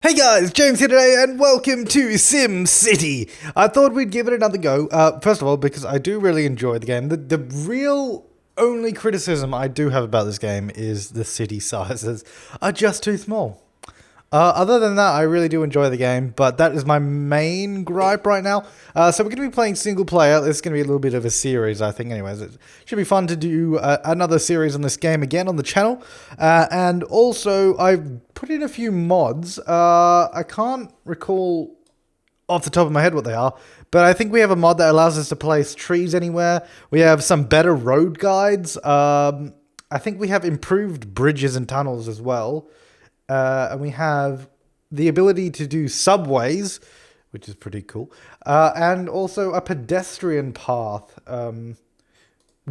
Hey guys, James here today and welcome to SimCity. I thought we'd give it another go. First of all, because I do really enjoy the game. The real only criticism I do have about this game is the city sizes are just too small. Other than that, I really do enjoy the game, but that is my main gripe right now. So we're going to be playing single player. This is going to be a little bit of a series, I think. Anyways, it should be fun to do another series on this game again on the channel. And also, I've put in a few mods. I can't recall off the top of my head what they are, but I think we have a mod that allows us to place trees anywhere. We have some better road guides. I think we have improved bridges and tunnels as well. And we have the ability to do subways, which is pretty cool. And also a pedestrian path.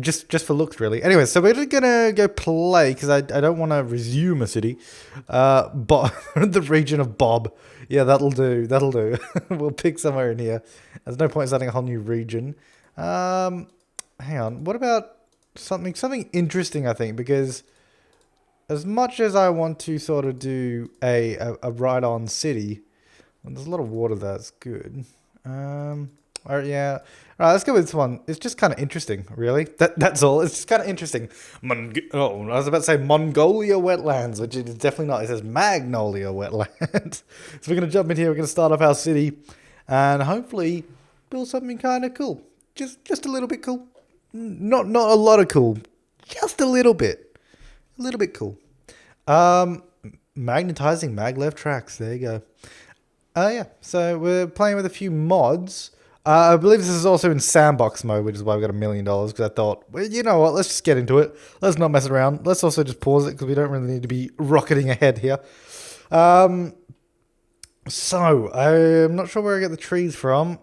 Just for looks, really. Anyway, so we're just gonna go play, because I don't want to resume a city. But the region of Bob. Yeah, that'll do. That'll do. We'll pick somewhere in here. There's no point starting a whole new region. Hang on. What about something interesting, I think, because as much as I want to sort of do a ride-on city, well, there's a lot of water there. That's good. Alright, yeah. Alright, let's go with this one. It's just kind of interesting, really. That's all. It's just kind of interesting. I was about to say Mongolia wetlands, which it is definitely not. It says Magnolia wetlands. So we're going to jump in here. We're going to start off our city and hopefully build something kind of cool. Just a little bit cool. Not a lot of cool. Just a little bit. A little bit cool. Magnetizing Maglev tracks. There you go. Yeah. So we're playing with a few mods. I believe this is also in sandbox mode, which is why we got $1 million. Because I thought, well, you know what? Let's just get into it. Let's not mess around. Let's also just pause it because we don't really need to be rocketing ahead here. So I'm not sure where I get the trees from.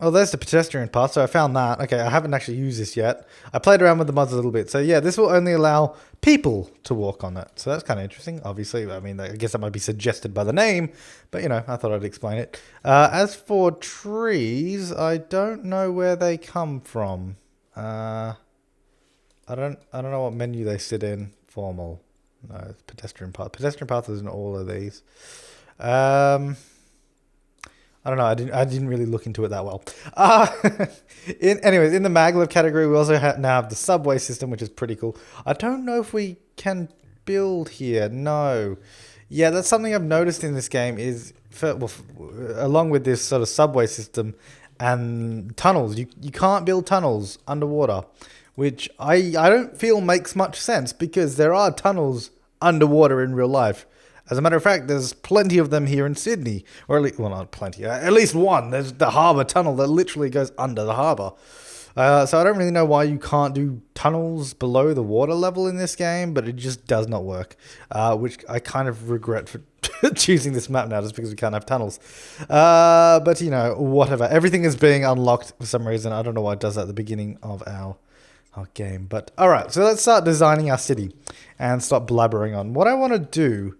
Oh, there's the pedestrian path, so I found that. Okay, I haven't actually used this yet. I played around with the mods a little bit. So yeah, this will only allow people to walk on it. So that's kind of interesting, obviously. I mean, I guess that might be suggested by the name, but you know, I thought I'd explain it. As for trees, I don't know where they come from. I don't know what menu they sit in. Formal. No, it's pedestrian path. Pedestrian path is in all of these. I don't know. I didn't really look into it that well. Anyways, in the Maglev category, we also now have the subway system, which is pretty cool. I don't know if we can build here. No. Yeah, that's something I've noticed in this game is, along with this sort of subway system and tunnels, you can't build tunnels underwater, which I don't feel makes much sense because there are tunnels underwater in real life. As a matter of fact, there's plenty of them here in Sydney. Or at least, well, not plenty. At least one. There's the harbour tunnel that literally goes under the harbour. So I don't really know why you can't do tunnels below the water level in this game, but it just does not work. Which I kind of regret for choosing this map now, just because we can't have tunnels. But, you know, whatever. Everything is being unlocked for some reason. I don't know why it does that at the beginning of our game. But, alright, so let's start designing our city and stop blabbering on. What I want to do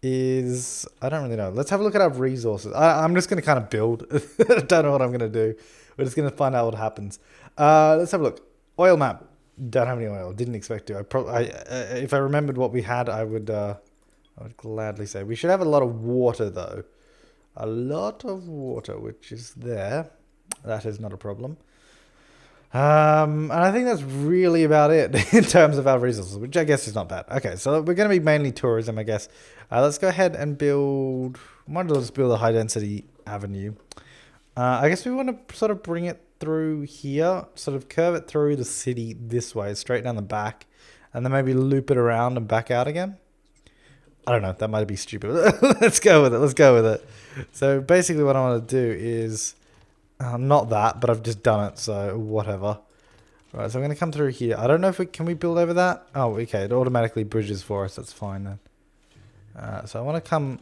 is, I don't really know. Let's have a look at our resources. I'm just going to kind of build. I don't know what I'm going to do. We're just going to find out what happens. Let's have a look. Oil map. Don't have any oil. Didn't expect to. If I remembered what we had, I would gladly say. We should have a lot of water, though. A lot of water, which is there. That is not a problem. And I think that's really about it in terms of our resources, which I guess is not bad. Okay, so we're going to be mainly tourism, I guess. Let's go ahead and build. Might as well just build a high density avenue. I guess we want to sort of bring it through here, sort of curve it through the city this way, straight down the back, and then maybe loop it around and back out again. I don't know. That might be stupid. Let's go with it. Let's go with it. So basically, what I want to do is. Not that, but I've just done it, so whatever. Right, so I'm going to come through here. I don't know if can we build over that? Oh, okay, it automatically bridges for us. That's fine then. So I want to come,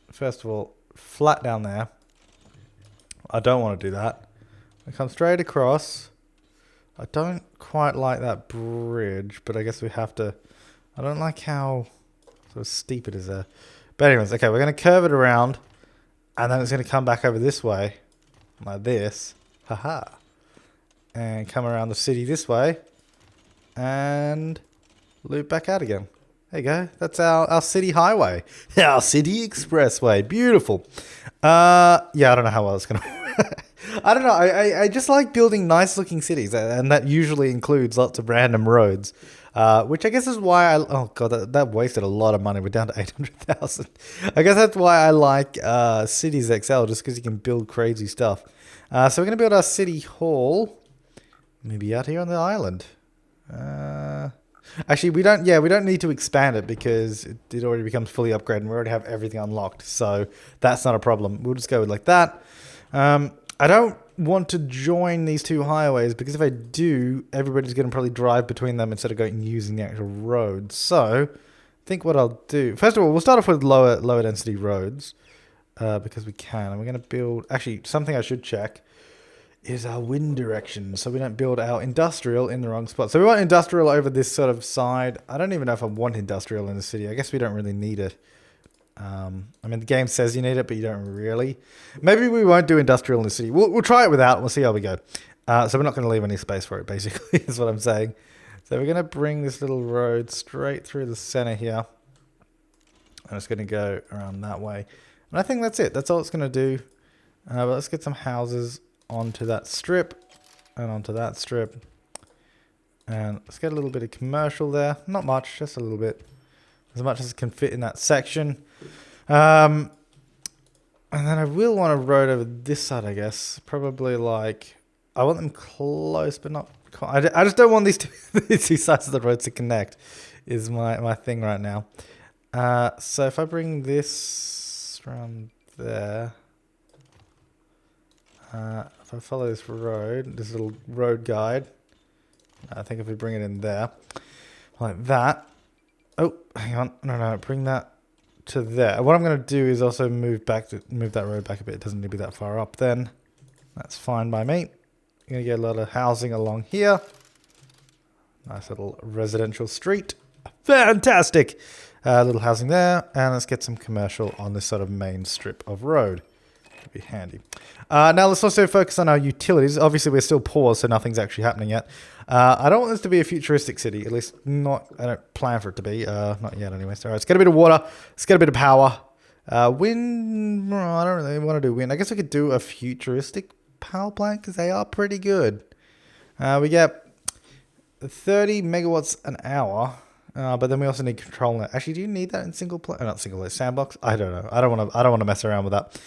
first of all, flat down there. I don't want to do that. I come straight across. I don't quite like that bridge, but I guess we have to. I don't like how sort of steep it is there. But anyways, okay, we're going to curve it around, and then it's going to come back over this way. Like this, haha, and come around the city this way, and loop back out again. There you go. That's our city highway. Our city expressway. Beautiful. Yeah, I don't know how well it's going to I don't know. I just like building nice looking cities, and that usually includes lots of random roads. Which I guess is why oh god, that wasted a lot of money. We're down to 800,000. I guess that's why I like Cities XL, just because you can build crazy stuff. So we're going to build our city hall. Maybe out here on the island. Actually, we don't need to expand it because it already becomes fully upgraded and we already have everything unlocked. So that's not a problem. We'll just go with like that. I don't want to join these two highways because if I do, everybody's going to probably drive between them instead of going using the actual road. So I think what I'll do, first of all, we'll start off with lower density roads because we can. And we're going to build, actually, something I should check is our wind direction, so we don't build our industrial in the wrong spot. So we want industrial over this sort of side. I don't even know if I want industrial in the city. I guess we don't really need it. I mean, the game says you need it, but you don't really. Maybe we won't do industrial in the city. We'll try it without. We'll see how we go. So we're not going to leave any space for it, basically, is what I'm saying. So we're going to bring this little road straight through the center here. And it's going to go around that way. And I think that's it. That's all it's going to do. But let's get some houses onto that strip and onto that strip. And let's get a little bit of commercial there. Not much, just a little bit. As much as can fit in that section. And then I will want a road over this side, I guess. Probably like, I want them close, but not quite. I just don't want these two sides of the road to connect, is my thing right now. So if I bring this around there, if I follow this road, this little road guide, I think if we bring it in there, like that. Oh, hang on. No, bring that to there. What I'm going to do is also move that road back a bit. It doesn't need to be that far up then. That's fine by me. You're going to get a lot of housing along here. Nice little residential street. Fantastic. Little housing there. And let's get some commercial on this sort of main strip of road. Could be handy. Now let's also focus on our utilities. Obviously we're still poor, so nothing's actually happening yet. I don't want this to be a futuristic city, at least not, I don't plan for it to be, not yet anyway. So let's get a bit of water, let's get a bit of power. Wind, I don't really want to do wind. I guess we could do a futuristic power plant because they are pretty good. We get 30 megawatts an hour, but then we also need control. Actually, do you need that in single player? Not single player, sandbox? I don't know. I don't want to mess around with that.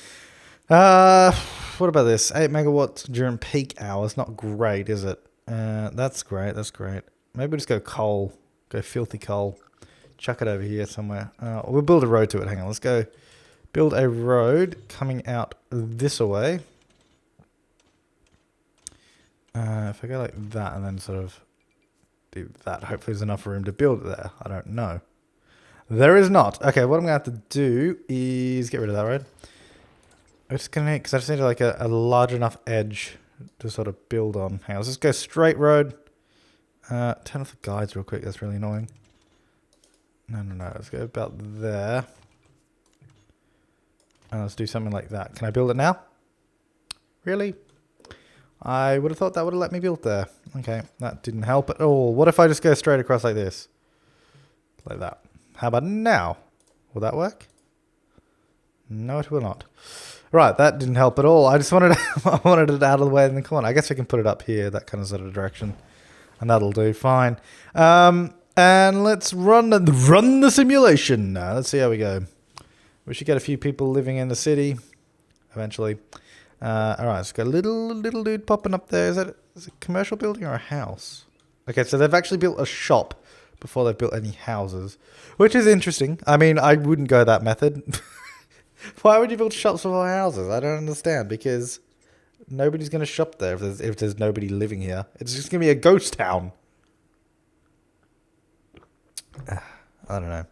What about this? 8 megawatts during peak hours. Not great, is it? That's great. That's great. Maybe we'll just go coal. Go filthy coal. Chuck it over here somewhere. We'll build a road to it. Hang on. Let's go build a road coming out this way. If I go like that and then sort of do that, hopefully there's enough room to build it there. I don't know. There is not. Okay, what I'm going to have to do is get rid of that road. I'm just going to need, because I just need like a large enough edge to sort of build on. Hang on, let's just go straight road. Turn off the guides real quick. That's really annoying. No. Let's go about there. And let's do something like that. Can I build it now? Really? I would have thought that would have let me build there. Okay, that didn't help at all. What if I just go straight across like this? Like that. How about now? Will that work? No, it will not. Right, that didn't help at all. I just wanted I wanted it out of the way in the corner. I guess we can put it up here, that kind of sort of direction. And that'll do fine. And let's run the simulation. Let's see how we go. We should get a few people living in the city eventually. All right, so got a little dude popping up there. Is it a commercial building or a house? Okay, so they've actually built a shop before they've built any houses, which is interesting. I mean, I wouldn't go that method. Why would you build shops before houses? I don't understand, because nobody's going to shop there if there's nobody living here. It's just going to be a ghost town. I don't know.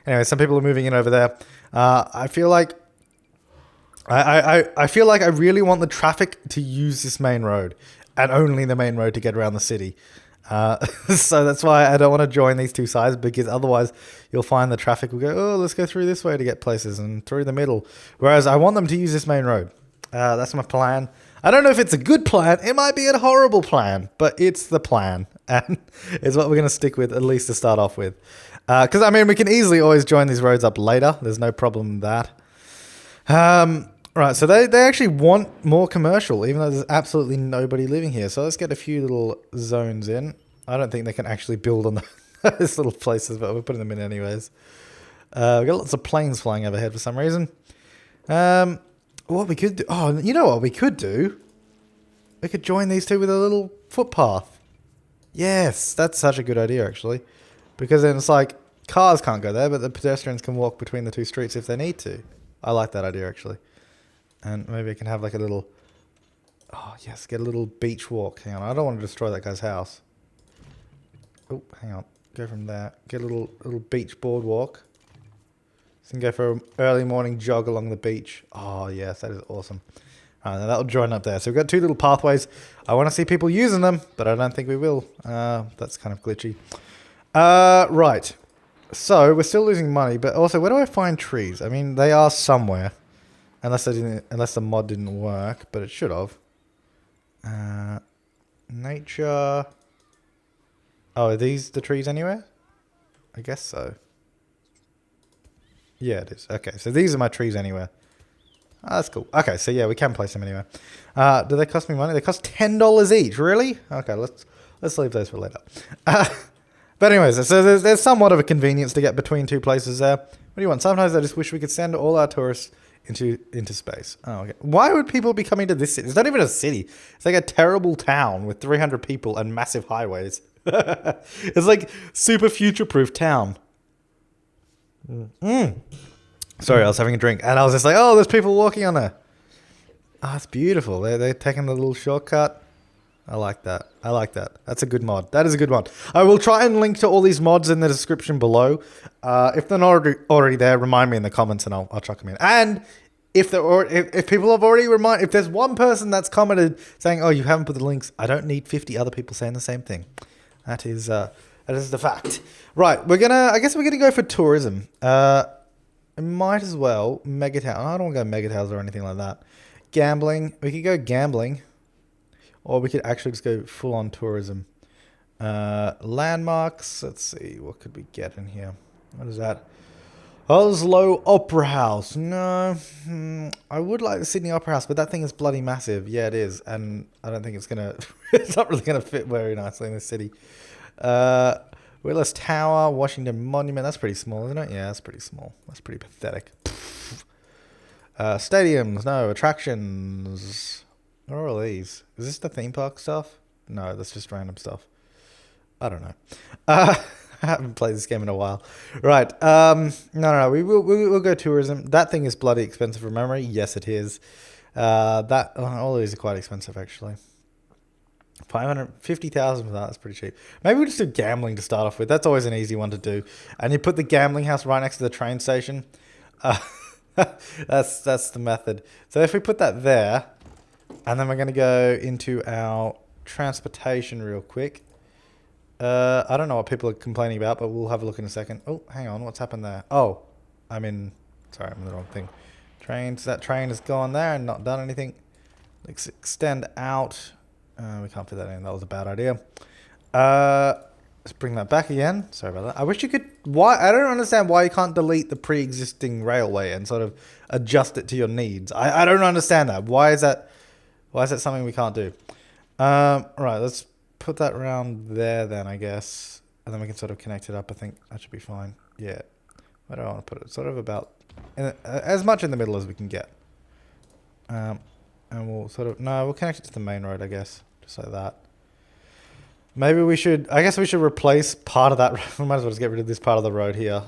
Anyway, some people are moving in over there. I feel like I feel like I really want the traffic to use this main road, and only the main road to get around the city. So that's why I don't want to join these two sides, because otherwise you'll find the traffic will go, oh, let's go through this way to get places and through the middle. Whereas I want them to use this main road. That's my plan. I don't know if it's a good plan. It might be a horrible plan, but it's the plan. And it's what we're going to stick with, at least to start off with. Because, I mean, we can easily always join these roads up later. There's no problem with that. Right, so they actually want more commercial, even though there's absolutely nobody living here. So let's get a few little zones in. I don't think they can actually build on those little places, but we're putting them in anyways. We've got lots of planes flying overhead for some reason. What we could do... Oh, you know what we could do? We could join these two with a little footpath. Yes, that's such a good idea, actually. Because then it's like, cars can't go there, but the pedestrians can walk between the two streets if they need to. I like that idea, actually. And maybe I can have like a little... Oh, yes, get a little beach walk. Hang on, I don't want to destroy that guy's house. Oh, hang on. Go from there. Get a little beach boardwalk. So you can go for an early morning jog along the beach. Oh, yes, that is awesome. All right, now that'll join up there. So we've got two little pathways. I want to see people using them, but I don't think we will. That's kind of glitchy. Right. So we're still losing money, but also, where do I find trees? I mean, they are somewhere. Unless the mod didn't work, but it should have. Nature. Oh, are these the trees anywhere? I guess so. Yeah, it is. Okay, so these are my trees anywhere. Oh, that's cool. Okay, so yeah, we can place them anywhere. Do they cost me money? They cost $10 each. Really? Okay, let's leave those for later. But anyways, so there's somewhat of a convenience to get between two places there. What do you want? Sometimes I just wish we could send all our tourists into space. Oh, okay. Why would people be coming to this city? It's not even a city. It's like a terrible town with 300 people and massive highways. It's like super future-proof town. Sorry, I was having a drink and I was just like, oh, there's people walking on there. Oh, it's beautiful. They're taking the little shortcut. I like that. I like that. That's a good mod. That is a good mod. I will try and link to all these mods in the description below. If they're not already there, remind me in the comments and I'll chuck them in. And if people have already if there's one person that's commented saying, oh, you haven't put the links, I don't need 50 other people saying the same thing. That is the fact. Right, I guess we're gonna go for tourism. Might as well megatown. I don't want to go megatowns or anything like that. Gambling. We could go gambling. Or we could actually just go full on tourism. Landmarks. Let's see. What could we get in here? What is that? Oslo Opera House. No. I would like the Sydney Opera House, but that thing is bloody massive. Yeah, it is. And I don't think it's going to... it's not really going to fit very nicely in this city. Willis Tower. Washington Monument. That's pretty small, isn't it? Yeah, that's pretty small. That's pretty pathetic. Stadiums. No. Attractions. What are all these? Is this the theme park stuff? No, that's just random stuff. I don't know. I haven't played this game in a while. Right. No. We'll go tourism. That thing is bloody expensive from memory. Yes, it is. All of these are quite expensive, actually. 550,000 for that. That's pretty cheap. Maybe we'll just do gambling to start off with. That's always an easy one to do. And you put the gambling house right next to the train station. That's the method. So if we put that there... And then we're going to go into our transportation real quick. I don't know what people are complaining about, but we'll have a look in a second. Oh, hang on. What's happened there? Oh, sorry, I'm in the wrong thing. Trains. That train has gone there and not done anything. Let's extend out. We can't fit that in. That was a bad idea. Let's bring that back again. Sorry about that. I wish you could... I don't understand why you can't delete the pre-existing railway and sort of adjust it to your needs. I don't understand that. Why is that something we can't do? Right, let's put that around there then, I guess. And then we can sort of connect it up. I think that should be fine. Yeah. Where do I want to put it? Sort of about... as much in the middle as we can get. And we'll sort of... No, we'll connect it to the main road, I guess. Just like that. Maybe we should... I guess we should replace part of that... We might as well just get rid of this part of the road here.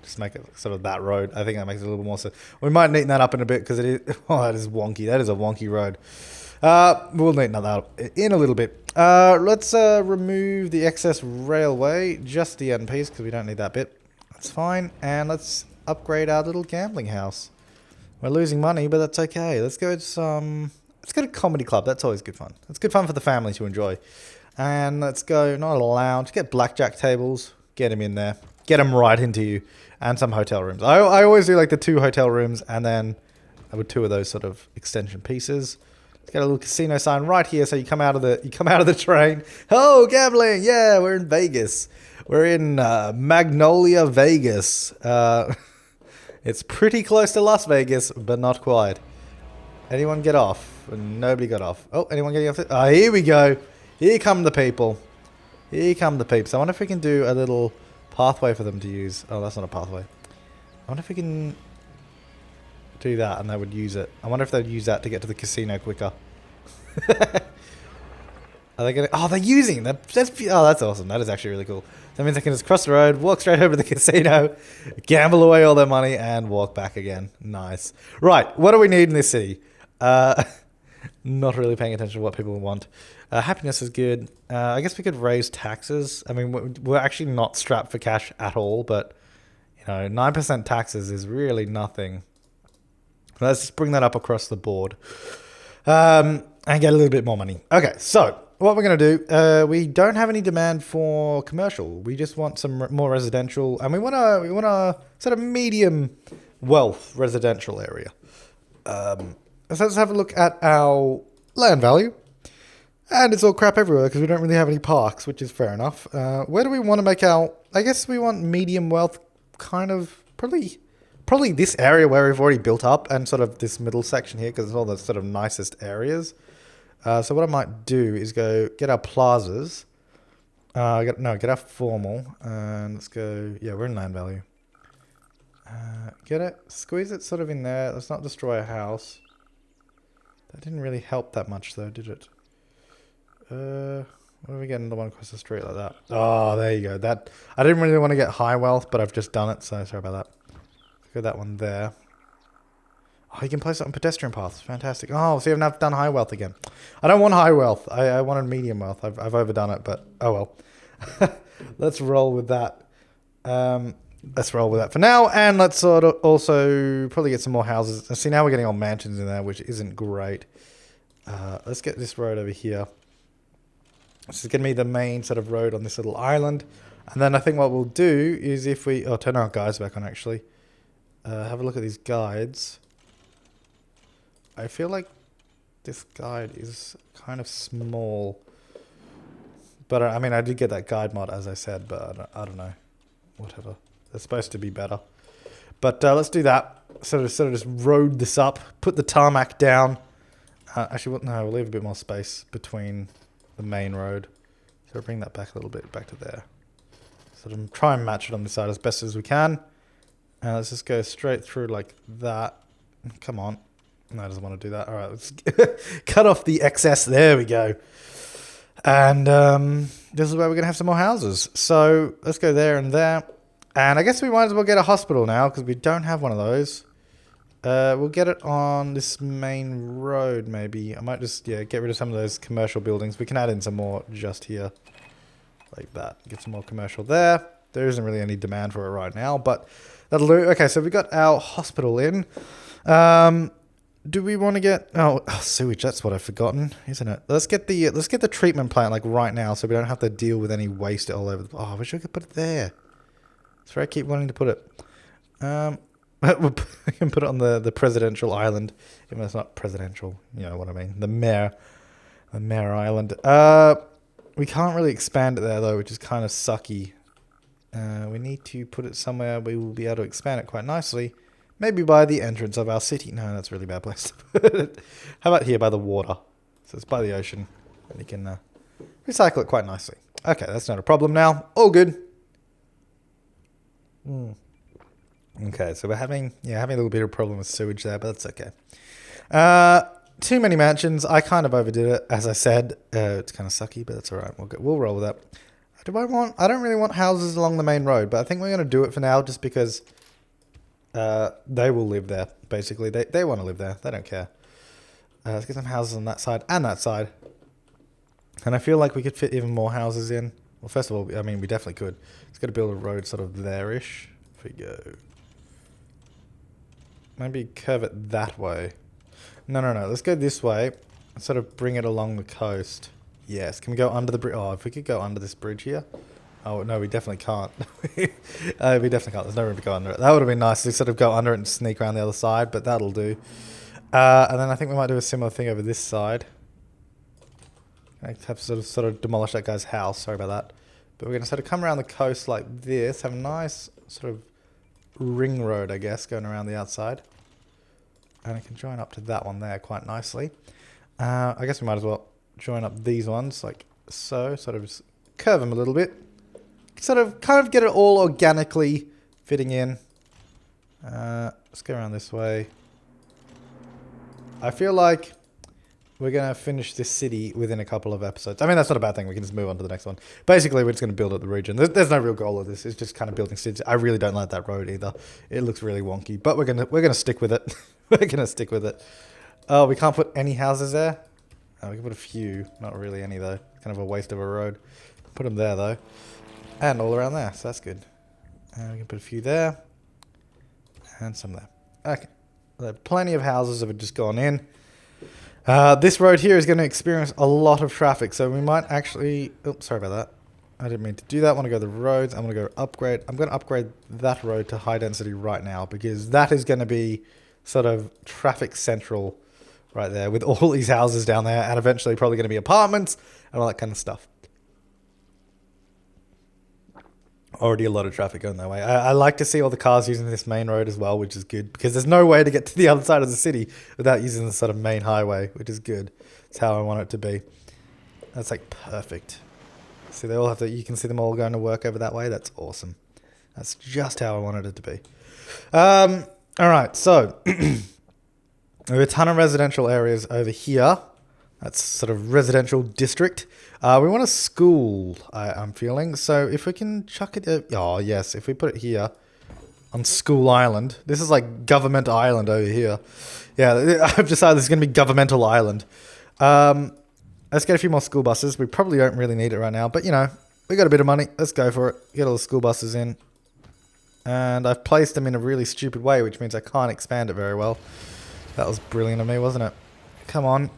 Just make it sort of that road. I think that makes it a little more sense. We might neaten that up in a bit because it is... Oh, that is wonky. That is a wonky road. We'll neaten that up in a little bit. Let's remove the excess railway. Just the end piece because we don't need that bit. That's fine. And let's upgrade our little gambling house. We're losing money, but that's okay. Let's go to comedy club. That's always good fun. It's good fun for the family to enjoy. And let's go, not a lounge, get blackjack tables, get them in there, get them right into you, and some hotel rooms. I always do like the 2 hotel rooms and then with 2 of those sort of extension pieces. It's got a little casino sign right here, so you come out of the train. Oh, gambling! Yeah, we're in Vegas. We're in Magnolia Vegas. It's pretty close to Las Vegas, but not quite. Anyone get off? Nobody got off. Oh, anyone getting off? Oh, here we go. Here come the people. Here come the peeps. I wonder if we can do a little pathway for them to use. Oh, that's not a pathway. I wonder if we can do that and they would use it. I wonder if they'd use that to get to the casino quicker. Are they gonna? Oh, they're using that. Oh, that's awesome. That is actually really cool. That means they can just cross the road, walk straight over to the casino, gamble away all their money, and walk back again. Nice. Right. What do we need in this city? Not really paying attention to what people want. Happiness is good. I guess we could raise taxes. I mean, we're actually not strapped for cash at all, but you know, 9% taxes is really nothing. Let's just bring that up across the board, and get a little bit more money. Okay, so what we're gonna do? We don't have any demand for commercial. We just want some more residential, and we want a sort of medium wealth residential area. So let's have a look at our land value. And it's all crap everywhere because we don't really have any parks, which is fair enough. Where do we want to make our... I guess we want medium wealth, kind of... Probably this area where we've already built up and sort of this middle section here because it's all the sort of nicest areas. So what I might do is go get our plazas. Get our formal. And let's go... Yeah, we're in land value. Get it? Squeeze it sort of in there. Let's not destroy a house. That didn't really help that much though, did it? What are we getting the one across the street like that? Oh, there you go. That I didn't really want to get high wealth, but I've just done it, so sorry about that. Go that one there. Oh, you can place it on pedestrian paths. Fantastic. Oh, see, I've done high wealth again. I don't want high wealth. I wanted medium wealth. I've overdone it, but oh well. Let's roll with that. Let's roll with that for now, and let's sort of also probably get some more houses. See, now we're getting all mansions in there, which isn't great. Let's get this road over here. This is going to be the main sort of road on this little island. And then I think what we'll do is if we... Oh, turn our guides back on, actually. Have a look at these guides. I feel like this guide is kind of small. But, I mean, I did get that guide mod, as I said, but I don't know. Whatever. They're supposed to be better. But let's do that. Sort of just road this up. Put the tarmac down. Actually, no, we'll leave a bit more space between... the main road. So bring that back a little bit, back to there. So try and match it on this side as best as we can. And let's just go straight through like that. Come on. No, it doesn't want to do that. All right, let's cut off the excess. There we go. And this is where we're going to have some more houses. So let's go there and there. And I guess we might as well get a hospital now because we don't have one of those. We'll get it on this main road, maybe. I might just, get rid of some of those commercial buildings. We can add in some more just here. Like that. Get some more commercial there. There isn't really any demand for it right now, but that'll do. Okay, so we got our hospital in. Do we want to get... Oh, sewage, that's what I've forgotten, isn't it? Let's get the treatment plant, like, right now, so we don't have to deal with any waste all over the... Oh, I wish I could put it there. That's where I keep wanting to put it. We can put it on the presidential island. Even though it's not presidential, you know what I mean. The mayor island. We can't really expand it there though, which is kind of sucky. We need to put it somewhere we will be able to expand it quite nicely. Maybe by the entrance of our city. No, that's a really bad place to put it. How about here by the water? So it's by the ocean. And you can recycle it quite nicely. Okay, that's not a problem now. All good. Okay, so we're having a little bit of a problem with sewage there, but that's okay. Too many mansions. I kind of overdid it, as I said. It's kind of sucky, but that's all right. We'll roll with that. I don't really want houses along the main road, but I think we're going to do it for now just because they will live there, basically. They want to live there. They don't care. Let's get some houses on that side and that side. And I feel like we could fit even more houses in. Well, first of all, I mean, we definitely could. Let's go to build a road sort of there-ish. If we go... Maybe curve it that way. No. Let's go this way and sort of bring it along the coast. Yes. Can we go under the bridge? Oh, if we could go under this bridge here. Oh, no, we definitely can't. We definitely can't. There's no room to go under it. That would have been nice to sort of go under it and sneak around the other side, but that'll do. And then I think we might do a similar thing over this side. I have to sort of demolish that guy's house. Sorry about that. But we're going to sort of come around the coast like this. Have a nice sort of ring road, I guess, going around the outside. And I can join up to that one there quite nicely. I guess we might as well join up these ones like so. Sort of just curve them a little bit. Sort of kind of get it all organically fitting in. Let's go around this way. I feel like we're going to finish this city within a couple of episodes. I mean, that's not a bad thing. We can just move on to the next one. Basically, we're just going to build up the region. There's no real goal of this. It's just kind of building cities. I really don't like that road either. It looks really wonky, but we're gonna stick with it. We're going to stick with it. Oh, we can't put any houses there? Oh, we can put a few. Not really any, though. Kind of a waste of a road. Put them there, though. And all around there, so that's good. And we can put a few there. And some there. Okay. There are plenty of houses that have just gone in. This road here is going to experience a lot of traffic, so we might actually... Oops, sorry about that. I didn't mean to do that. I want to go to the roads. I'm going to go upgrade. I'm going to upgrade that road to high density right now, because that is going to be sort of traffic central right there with all these houses down there, and eventually probably going to be apartments and all that kind of stuff. Already a lot of traffic going that way. I like to see all the cars using this main road as well, which is good, because there's no way to get to the other side of the city without using the sort of main highway, which is good. That's how I want it to be. That's like perfect. See, they all have to, you can see them all going to work over that way. That's awesome. That's just how I wanted it to be. All right, so we have a ton of residential areas over here. That's sort of residential district. We want a school, I'm feeling. So if we can chuck it... oh, yes. If we put it here on School Island. This is like Government Island over here. Yeah, I've decided this is going to be Governmental Island. Let's get a few more school buses. We probably don't really need it right now. But, you know, we got a bit of money. Let's go for it. Get all the school buses in. And I've placed them in a really stupid way, which means I can't expand it very well. That was brilliant of me, wasn't it? Come on.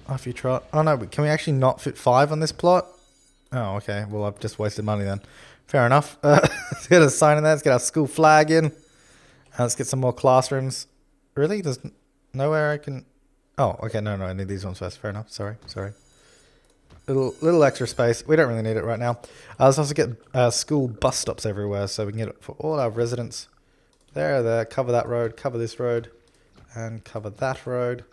Off you trot. Oh no, but can we actually not fit 5 on this plot? Oh, okay. Well, I've just wasted money then. Fair enough. Let's get a sign in there. Let's get our school flag in. Let's get some more classrooms. Really? There's nowhere I can... Oh, okay. No, I need these ones first. Fair enough. Sorry. Little extra space. We don't really need it right now. Let's also get school bus stops everywhere so we can get it for all our residents. There. Cover that road. Cover this road. And cover that road.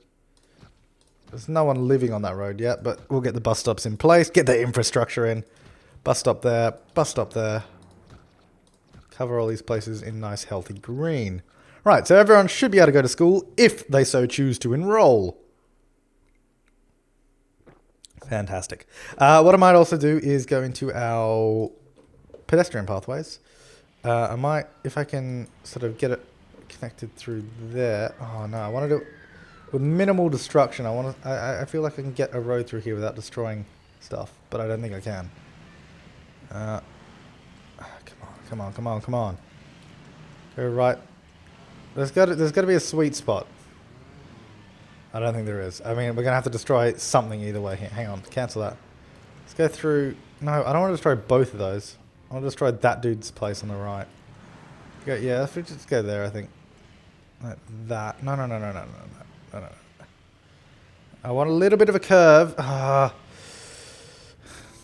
There's no one living on that road yet, but we'll get the bus stops in place. Get the infrastructure in. Bus stop there. Bus stop there. Cover all these places in nice, healthy green. Right, so everyone should be able to go to school if they so choose to enroll. Fantastic. What I might also do is go into our pedestrian pathways. I might, if I can sort of get it connected through there. Oh, no, I want to do... With minimal destruction, I feel like I can get a road through here without destroying stuff, but I don't think I can. Come on. Go right. There's got to be a sweet spot. I don't think there is. I mean, we're gonna have to destroy something either way. Here, hang on, cancel that. Let's go through. No, I don't want to destroy both of those. I want to destroy that dude's place on the right. Yeah, let's just go there. I think. Like that. No. I want a little bit of a curve. No,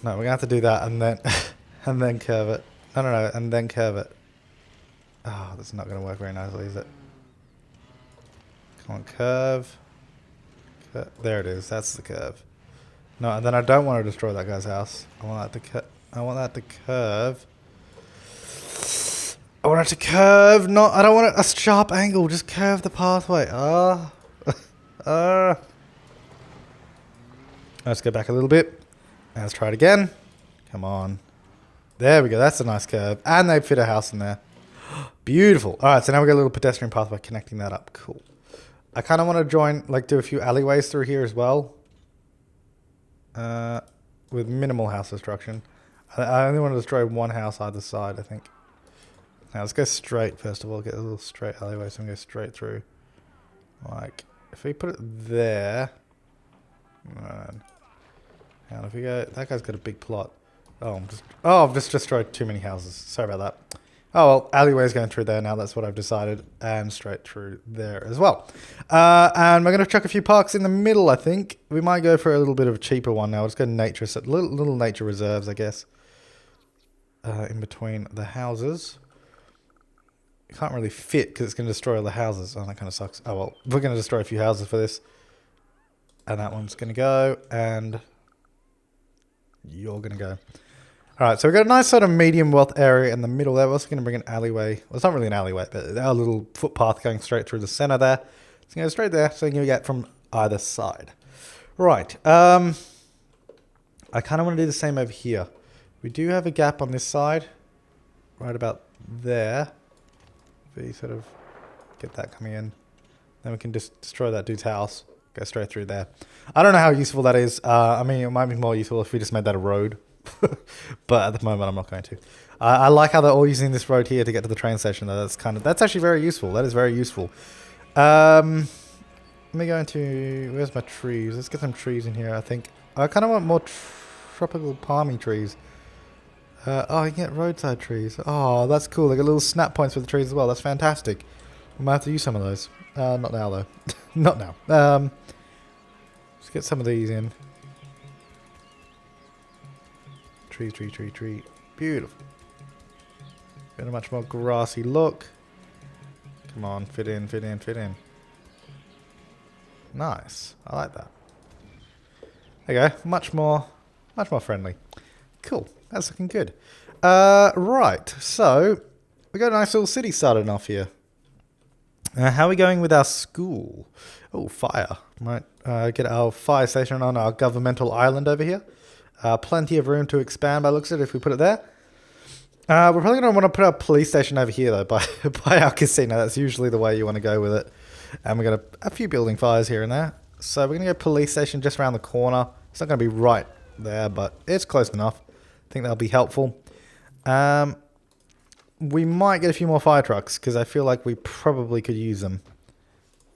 we're gonna have to do that and then and then curve it. No, and then curve it. Oh, that's not gonna work very nicely, is it? Come on, curve. There it is. That's the curve. No, and then I don't want to destroy that guy's house. I want that to curve. I want it to curve. No, I don't want a sharp angle. Just curve the pathway. Let's go back a little bit. And let's try it again. Come on. There we go. That's a nice curve. And they fit a house in there. Beautiful. All right, so now we got a little pedestrian pathway connecting that up. Cool. I kind of want to join, do a few alleyways through here as well. With minimal house destruction. I only want to destroy one house either side, I think. Now let's go straight first of all. Get a little straight alleyway so we can go straight through. Like, if we put it there... And if we go... That guy's got a big plot. I've just destroyed too many houses. Sorry about that. Oh, well, alleyway's going through there now. That's what I've decided. And straight through there as well. And we're going to chuck a few parks in the middle, I think. We might go for a little bit of a cheaper one now. Let's go nature, little nature reserves, I guess. In between the houses. It can't really fit because it's going to destroy all the houses. Oh, that kind of sucks. Oh, well, we're going to destroy a few houses for this. And that one's going to go. And you're going to go. Alright, so we've got a nice sort of medium wealth area in the middle there. We're also going to bring an alleyway. Well, it's not really an alleyway, but our little footpath going straight through the center there. It's going to go straight there, so you can get from either side. Right. I kind of want to do the same over here. We do have a gap on this side. Right about there. If we sort of get that coming in. Then we can just destroy that dude's house. Go straight through there. I don't know how useful that is. I mean, it might be more useful if we just made that a road. But at the moment I'm not going to. I like how they're all using this road here to get to the train station though. That's actually very useful. That is very useful. Let me go into, where's my trees? Let's get some trees in here. I think I kind of want more tropical palmy trees. Oh, you can get roadside trees. Oh, that's cool. They got little snap points for the trees as well. That's fantastic. We might have to use some of those. Not now though. Not now. Let's get some of these in. Tree. Beautiful. Got a much more grassy look. Come on, fit in. Nice. I like that. There you go. Much more friendly. Cool. That's looking good. Right. So, we got a nice little city started off here. How are we going with our school? Oh, fire. Might get our fire station on our governmental island over here. Plenty of room to expand by looks at it if we put it there. We're probably going to want to put our police station over here though by our casino. That's usually the way you want to go with it. And we've got a few building fires here and there. So we're going to go police station just around the corner. It's not going to be right there, but it's close enough. I think that'll be helpful. We might get a few more fire trucks because I feel like we probably could use them.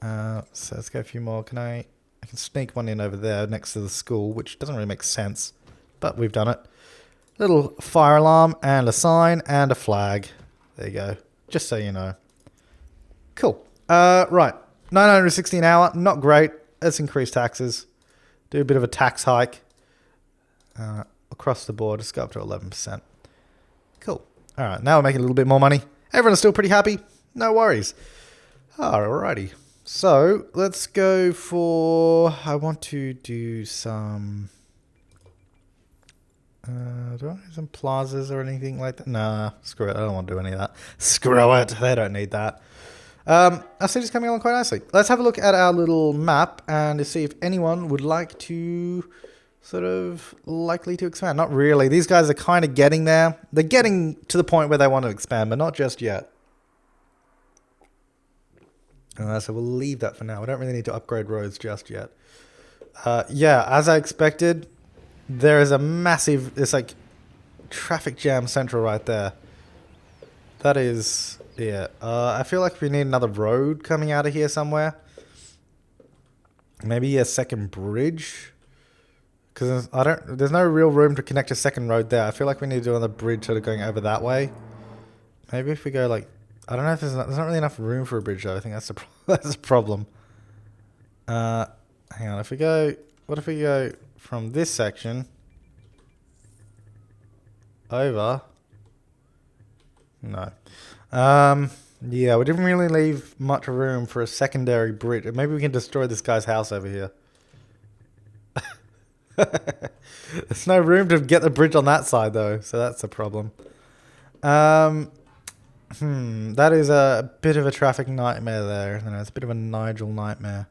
So let's go a few more. I can sneak one in over there next to the school, which doesn't really make sense. But we've done it. Little fire alarm and a sign and a flag. There you go. Just so you know. Cool. Right. 960 an hour. Not great. Let's increase taxes. Do a bit of a tax hike. Across the board. Let's go up to 11%. Cool. Alright. Now we're making a little bit more money. Everyone's still pretty happy. No worries. Alrighty. So, let's go for... I want to do some... do I want to do some plazas or anything like that? Nah, screw it. I don't want to do any of that. Screw it. They don't need that. Our city's coming along quite nicely. Let's have a look at our little map and to see if anyone would like to sort of likely to expand. Not really. These guys are kind of getting there. They're getting to the point where they want to expand, but not just yet. So we'll leave that for now. We don't really need to upgrade roads just yet. Yeah, as I expected, there is a massive, it's like traffic jam central right there. That is, yeah. I feel like we need another road coming out of here somewhere. Maybe a second bridge. Because there's no real room to connect a second road there. I feel like we need to do another bridge sort of going over that way. Maybe if we go like, I don't know if there's not really enough room for a bridge though. I think that's the problem. Hang on, if we go, what if we go from this section over? No. Yeah, we didn't really leave much room for a secondary bridge. Maybe we can destroy this guy's house over here. There's no room to get the bridge on that side though, so that's a problem. That is a bit of a traffic nightmare there. It's a bit of a Nigel nightmare.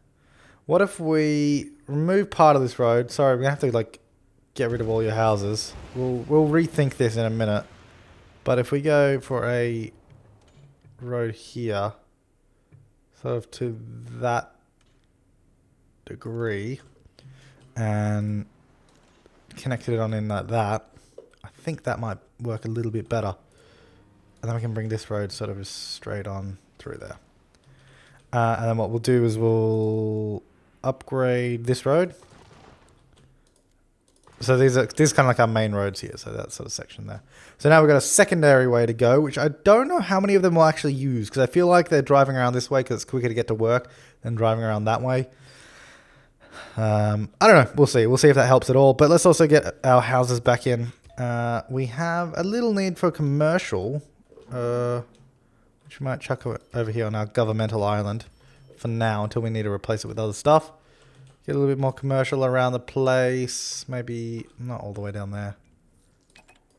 What if we remove part of this road? Sorry, we're gonna have to like get rid of all your houses. We'll rethink this in a minute. But if we go for a road here, sort of to that degree, and connected it on in like that, I think that might work a little bit better. And then we can bring this road sort of straight on through there. And then what we'll do is we'll upgrade this road. So this is kind of like our main roads here. So that sort of section there. So now we've got a secondary way to go, which I don't know how many of them will actually use, because I feel like they're driving around this way because it's quicker to get to work than driving around that way. I don't know. We'll see. We'll see if that helps at all. But let's also get our houses back in. We have a little need for a commercial, which we might chuck over here on our governmental island for now until we need to replace it with other stuff. Get a little bit more commercial around the place. Maybe not all the way down there.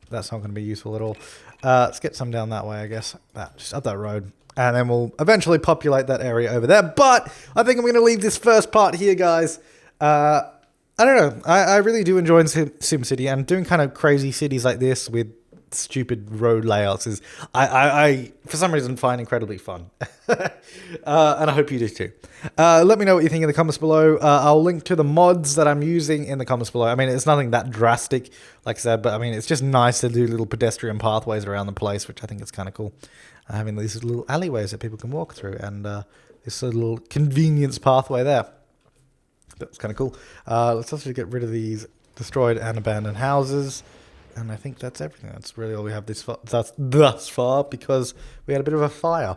That's not going to be useful at all. Let's get some down that way, I guess. Just up that road. And then we'll eventually populate that area over there. But I think I'm going to leave this first part here, guys. I don't know. I really do enjoy SimCity, and doing kind of crazy cities like this with stupid road layouts is, I for some reason, find incredibly fun. And I hope you do too. Let me know what you think in the comments below. I'll link to the mods that I'm using in the comments below. I mean, it's nothing that drastic, like I said, but I mean, it's just nice to do little pedestrian pathways around the place, which I think is kind of cool. Having these little alleyways that people can walk through, and this little convenience pathway there. That's kind of cool. Let's also get rid of these destroyed and abandoned houses. And I think that's everything. That's really all we have thus far, because we had a bit of a fire.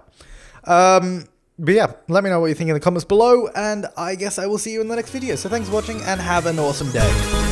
But yeah, let me know what you think in the comments below, and I guess I will see you in the next video. So thanks for watching, and have an awesome day.